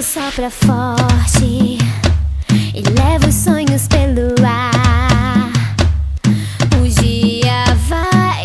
Sopra forte e leva os sonhos pelo ar. O dia vai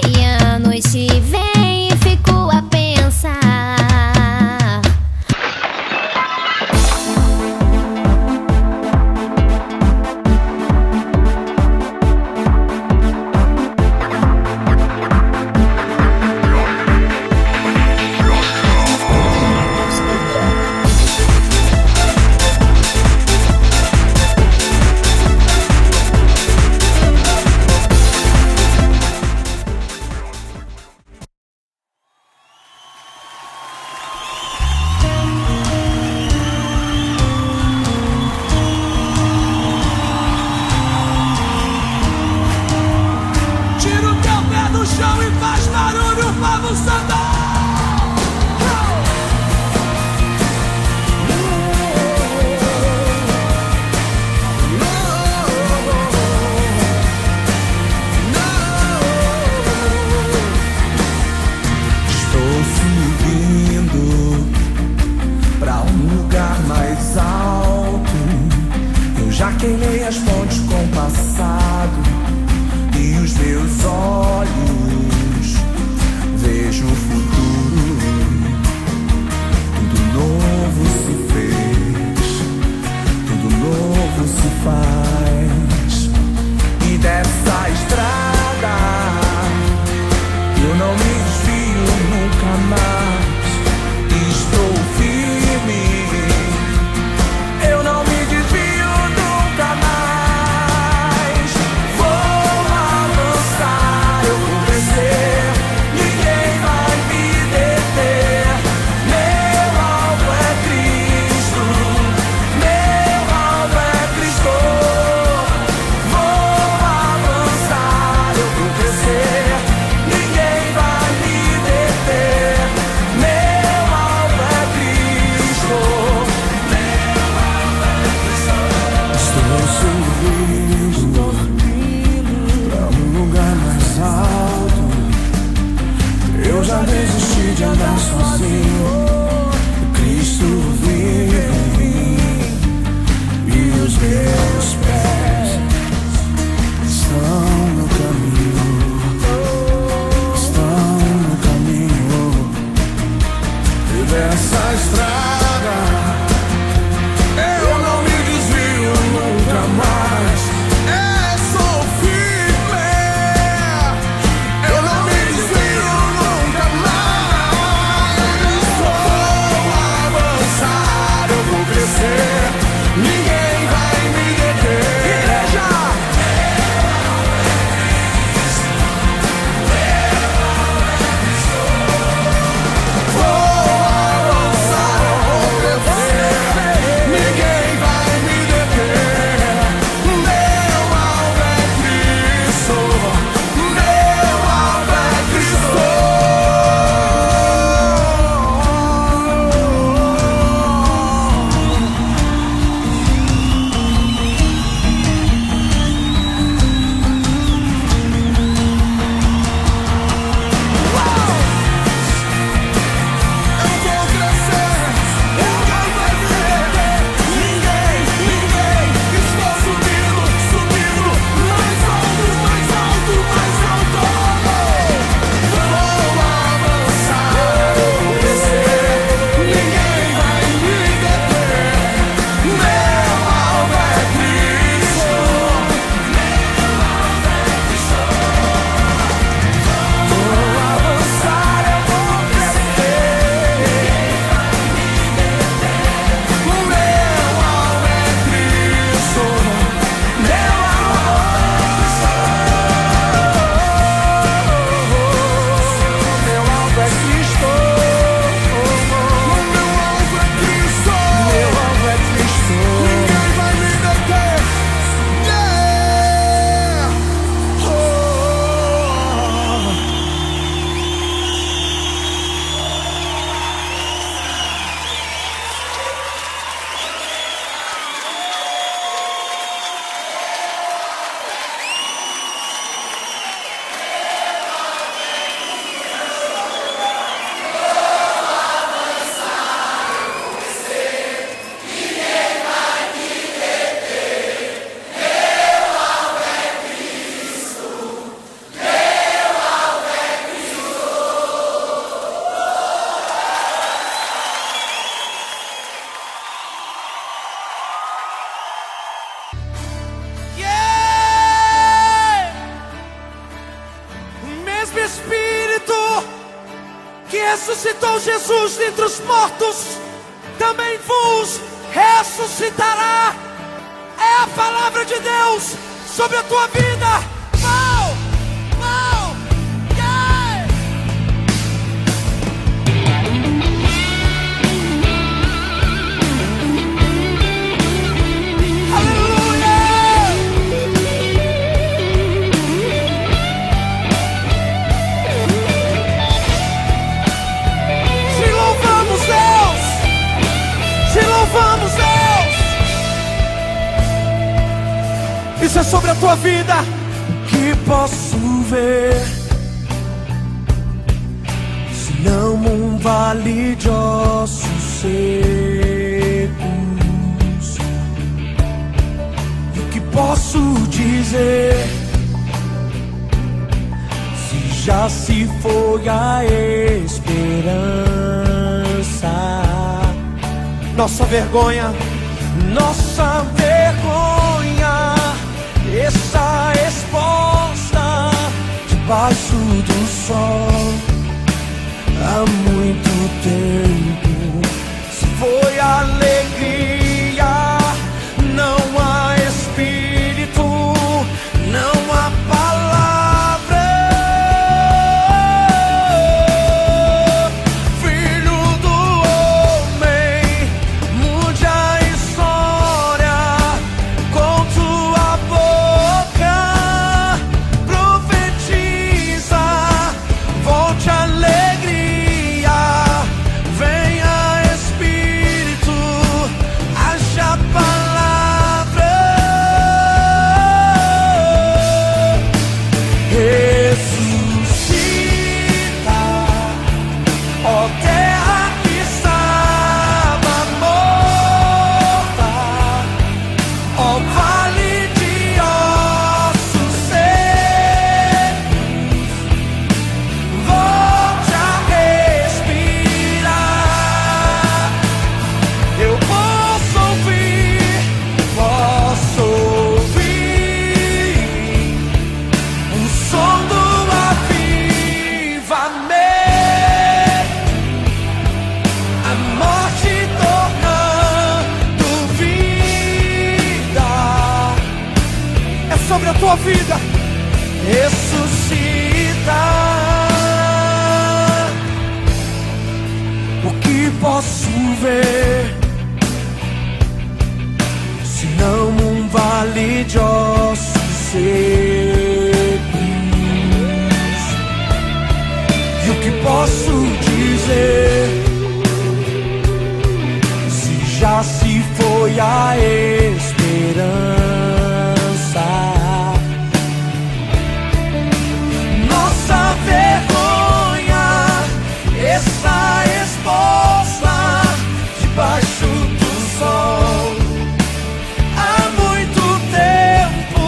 mesmo Espírito que ressuscitou Jesus dentre os mortos também vos ressuscitará. É a palavra de Deus sobre a tua vida. Mau, mau, yeah. Aleluia. Te louvamos, Deus. Te louvamos, Deus. Isso é sobre a tua vida. O que posso ver, se não um vale de ossos secos? E o que posso dizer, se já se foi a esperança? Nossa vergonha, nossa vergonha está exposta debaixo do sol há muito tempo. Se foi alegria, não há espírito, não há palavra. Filho do homem, mude a história com tua boca, profetiza, volte a alegria, venha Espírito, haja palavra. Ressuscita, ó terra que estava morta, ó vale de ossos secos, volte a respirar. Eu posso ouvir o som do avivamento, a morte tornando vida. É sobre a tua vida. Ressuscita. O que posso ver, se não um vale de ossos secos? E o que posso dizer, se já se foi a esperança? Nossa vergonha está exposta debaixo do sol há muito tempo.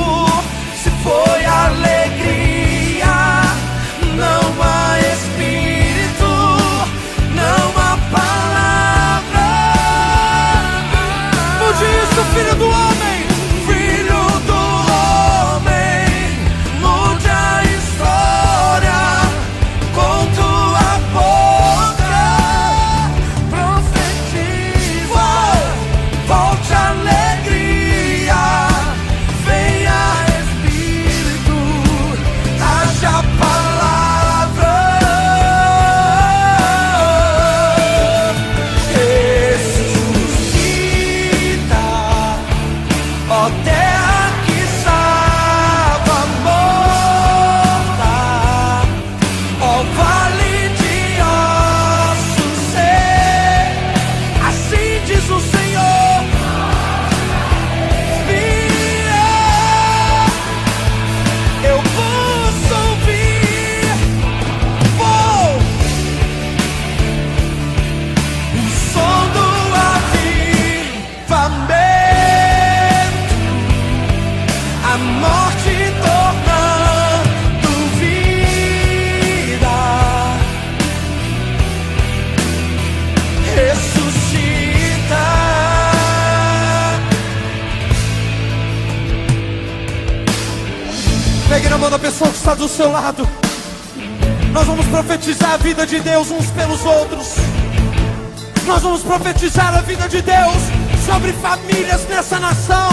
Se foi alegria, não há espírito, não há palavra. Mude isso, filho do homem, filho do homem, mude a história com tua boca, profetiza, volte a alegria, venha Espírito, haja palavra. Ressuscita, ó terra que estava morta, ó vale de ossos secos. Assim diz o Senhor. Vira, eu posso ouvir o som do avivamento, a morte tornando vida. Ressuscita. Pegue na mão da pessoa que está do seu lado Nós vamos profetizar a vida de Deus uns pelos outros. Nós vamos profetizar a vida de Deus sobre famílias nessa nação.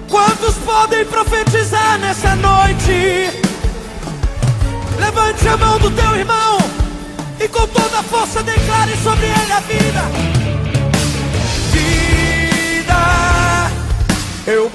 Quantos podem profetizar nessa noite? Levante a mão do teu irmão e com toda a força declare sobre ele a vida. Vida, eu